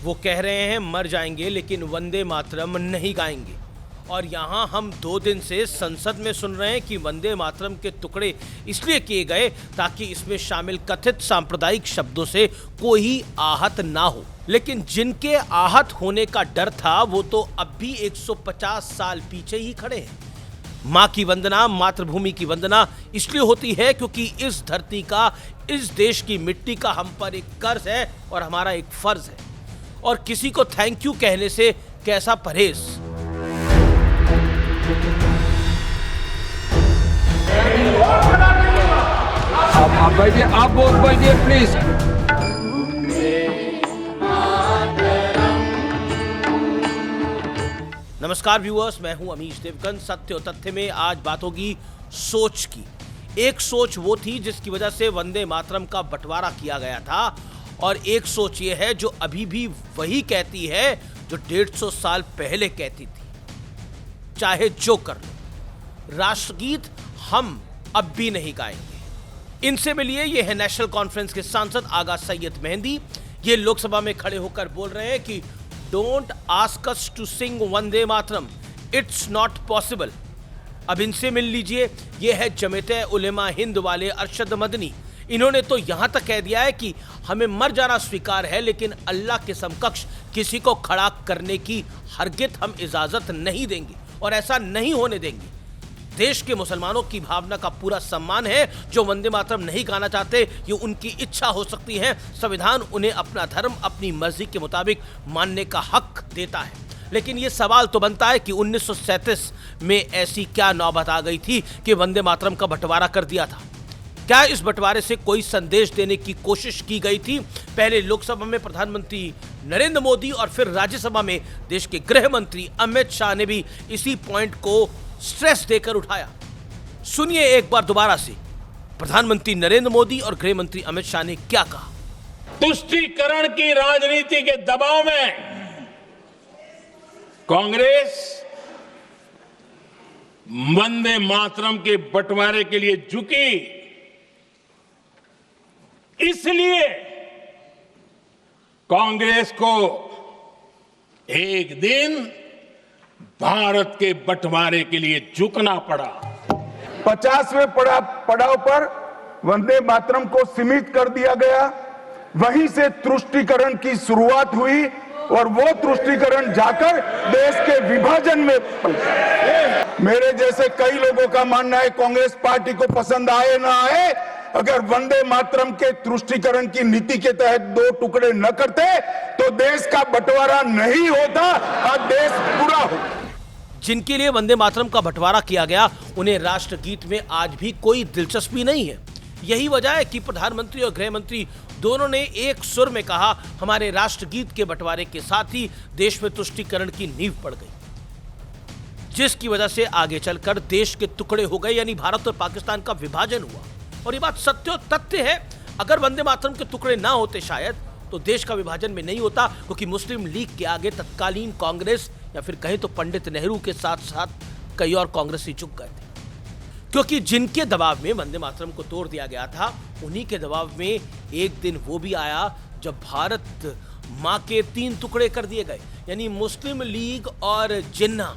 वो कह रहे हैं मर जाएंगे लेकिन वंदे मातरम नहीं गाएंगे। और यहाँ हम 2 दिन से संसद में सुन रहे हैं कि वंदे मातरम के टुकड़े इसलिए किए गए ताकि इसमें शामिल कथित सांप्रदायिक शब्दों से कोई आहत ना हो। लेकिन जिनके आहत होने का डर था वो तो अब भी 150 साल पीछे ही खड़े हैं। माँ की वंदना, मातृभूमि की वंदना इसलिए होती है क्योंकि इस धरती का, इस देश की मिट्टी का हम पर एक कर्ज है और हमारा एक फर्ज है। और किसी को थैंक यू कहने से कैसा परहेज। आप बैठिए, आप बोल बैठिए प्लीज। नमस्कार व्यूअर्स, मैं हूं अमीश देवगन। सत्य और तथ्य में आज बात होगी सोच की। एक सोच वो थी जिसकी वजह से वंदे मातरम का बंटवारा किया गया था, और एक सोच ये है जो अभी भी वही कहती है जो 150 साल पहले कहती थी, चाहे जो कर लो, राष्ट्रगीत हम अब भी नहीं गाएंगे। इनसे मिलिए, ये है नेशनल कॉन्फ्रेंस के सांसद आगा सैयद मेहंदी। ये लोकसभा में खड़े होकर बोल रहे हैं कि don't ask us to sing Vande Mataram, it's not possible. अब इनसे मिल लीजिए, ये है जमीयत उलेमा हिंद वाले अरशद मदनी। इन्होंने तो यहां तक कह दिया है कि हमें मर जाना स्वीकार है लेकिन अल्लाह के समकक्ष किसी को खड़ा करने की हरगिज़ हम इजाजत नहीं देंगे और ऐसा नहीं होने देंगे। देश के मुसलमानों की भावना का पूरा सम्मान है। जो वंदे मातरम नहीं गाना चाहते ये उनकी इच्छा हो सकती है। संविधान उन्हें अपना धर्म अपनी मर्जी के मुताबिक मानने का हक देता है। लेकिन ये सवाल तो बनता है कि 1937 में ऐसी क्या नौबत आ गई थी कि वंदे मातरम का बंटवारा कर दिया था? क्या इस बंटवारे से कोई संदेश देने की कोशिश की गई थी? पहले लोकसभा में प्रधानमंत्री नरेंद्र मोदी और फिर राज्यसभा में देश के गृह मंत्री अमित शाह ने भी इसी पॉइंट को स्ट्रेस देकर उठाया। सुनिए एक बार दोबारा से प्रधानमंत्री नरेंद्र मोदी और गृह मंत्री अमित शाह ने क्या कहा। तुष्टीकरण की राजनीति के दबाव में कांग्रेस वंदे मातरम के बंटवारे के लिए झुकी, इसलिए कांग्रेस को एक दिन भारत के बंटवारे के लिए झुकना पड़ा। 50वें पड़ाव पर वंदे मातरम को सीमित कर दिया गया। वहीं से तुष्टीकरण की शुरुआत हुई और वो तुष्टीकरण जाकर देश के विभाजन में मेरे जैसे कई लोगों का मानना है, कांग्रेस पार्टी को पसंद आए ना आए, अगर वंदे मातरम के तुष्टीकरण की नीति के तहत 2 टुकड़े न करते तो देश का बंटवारा नहीं होता और देश पूरा होता। जिनके लिए वंदे मातरम का बंटवारा किया गया उन्हें राष्ट्रगीत में आज भी कोई दिलचस्पी नहीं है। यही वजह है कि प्रधानमंत्री और गृह मंत्री दोनों ने एक सुर में कहा, हमारे राष्ट्रगीत के बंटवारे के साथ ही देश में तुष्टीकरण की नींव पड़ गई, जिसकी वजह से आगे चलकर देश के टुकड़े हो गए, यानी भारत और पाकिस्तान का विभाजन हुआ। और ये बात सत्य और तथ्य है। अगर वंदे मातरम के टुकड़े ना होते शायद तो देश का विभाजन में नहीं होता, क्योंकि मुस्लिम लीग के आगे तत्कालीन कांग्रेस या फिर कहें तो पंडित नेहरू के साथ साथ कई और कांग्रेसी झुक गए थे। क्योंकि जिनके दबाव में वंदे मातरम को तोड़ दिया गया था, उन्हीं के दबाव में एक दिन वो भी आया जब भारत माँ के 3 टुकड़े कर दिए गए, यानी मुस्लिम लीग और जिन्ना।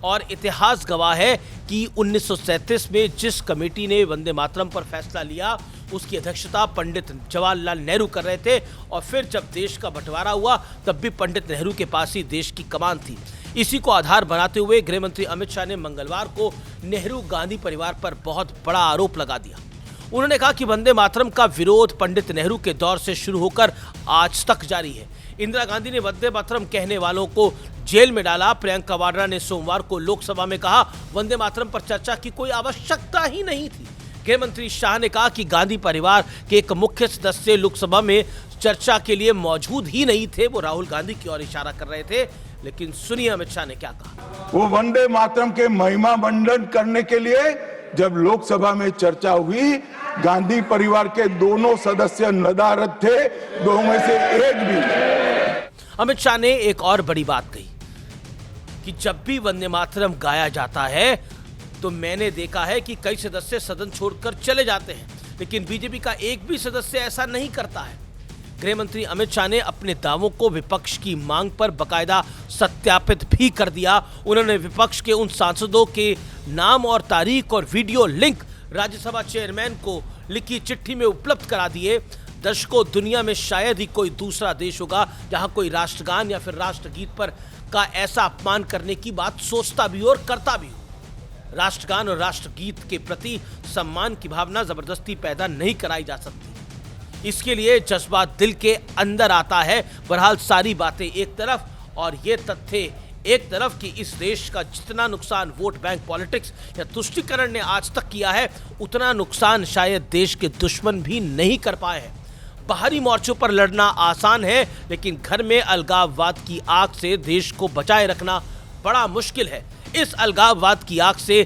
और इतिहास गवाह है कि 1937 में जिस कमेटी ने वंदे मातरम पर फैसला लिया उसकी अध्यक्षता पंडित जवाहरलाल नेहरू कर रहे थे, और फिर जब देश का बंटवारा हुआ तब भी पंडित नेहरू के पास ही देश की कमान थी। इसी को आधार बनाते हुए गृह मंत्री अमित शाह ने मंगलवार को नेहरू गांधी परिवार पर बहुत बड़ा आरोप लगा दिया। उन्होंने कहा कि वंदे मातरम का विरोध पंडित नेहरू के दौर से शुरू होकर आज तक जारी है। इंदिरा गांधी ने वंदे मातरम कहने वालों को जेल में डाला। प्रियंका वाड्रा ने सोमवार को लोकसभा में कहा, वंदे मातरम पर चर्चा की कोई आवश्यकता ही नहीं थी। गृह मंत्री शाह ने कहा कि गांधी परिवार के एक मुख्य सदस्य लोकसभा में चर्चा के लिए मौजूद ही नहीं थे। वो राहुल गांधी की ओर इशारा कर रहे थे। लेकिन सुनिए अमित शाह ने क्या कहा। वो वंदे मातरम के महिमा मंडन करने के लिए जब लोकसभा में चर्चा हुई, गांधी परिवार के दोनों सदस्य नदारद थे, 2 में से एक भी। अमित शाह ने एक और बड़ी बात कही कि जब भी वंदे मातरम गाया जाता है तो मैंने देखा है कि कई सदस्य सदन छोड़कर चले जाते हैं, लेकिन बीजेपी का एक भी सदस्य ऐसा नहीं करता है। गृह मंत्री अमित शाह ने अपने दावों को विपक्ष की मांग पर बकायदा सत्यापित भी कर दिया। उन्होंने विपक्ष के उन सांसदों के नाम और तारीख और वीडियो लिंक राज्यसभा चेयरमैन को लिखी चिट्ठी में उपलब्ध करा दिए। दर्शकों, दुनिया में शायद ही कोई दूसरा देश होगा जहां कोई राष्ट्रगान या फिर राष्ट्रगीत पर का ऐसा अपमान करने की बात सोचता भी हो और करता भी हो। राष्ट्रगान और राष्ट्रगीत के प्रति सम्मान की भावना जबरदस्ती पैदा नहीं कराई जा सकती। इसके लिए जज्बात दिल के अंदर आता है। बहरहाल सारी बातें एक तरफ और ये तथ्य एक तरफ कि इस देश का जितना नुकसान वोट बैंक पॉलिटिक्स या तुष्टीकरण ने आज तक किया है, उतना नुकसान शायद देश के दुश्मन भी नहीं कर पाए हैं। बाहरी मोर्चों पर लड़ना आसान है, लेकिन घर में अलगाववाद की आग से देश को बचाए रखना बड़ा मुश्किल है। इस अलगाववाद की आग से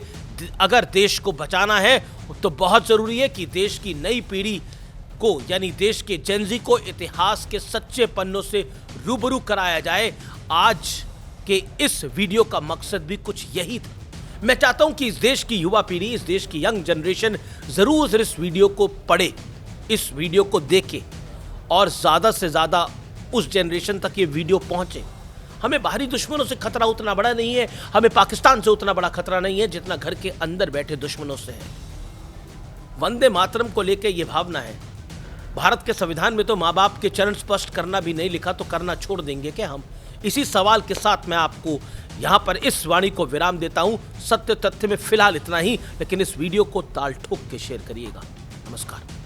अगर देश को बचाना है तो बहुत जरूरी है कि देश की नई पीढ़ी को, यानी देश के जेनजी को इतिहास के सच्चे पन्नों से रूबरू कराया जाए। आज के इस वीडियो का मकसद भी कुछ यही था। मैं चाहता हूं कि इस देश की युवा पीढ़ी, इस देश की यंग जनरेशन जरूर इस वीडियो को पढ़े, इस वीडियो को देखे और ज़्यादा से ज़्यादा उस जनरेशन तक ये वीडियो पहुंचे। हमें बाहरी दुश्मनों से खतरा उतना बड़ा नहीं है, हमें पाकिस्तान से उतना बड़ा खतरा नहीं है जितना घर के अंदर बैठे दुश्मनों से है। वंदे मातरम को लेकर यह भावना है। भारत के संविधान में तो माँ बाप के चरण स्पष्ट करना भी नहीं लिखा, तो करना छोड़ देंगे क्या हम? इसी सवाल के साथ मैं आपको यहाँ पर इस वाणी को विराम देता हूँ। सत्य तथ्य में फिलहाल इतना ही, लेकिन इस वीडियो को ताल ठोक के शेयर करिएगा। नमस्कार।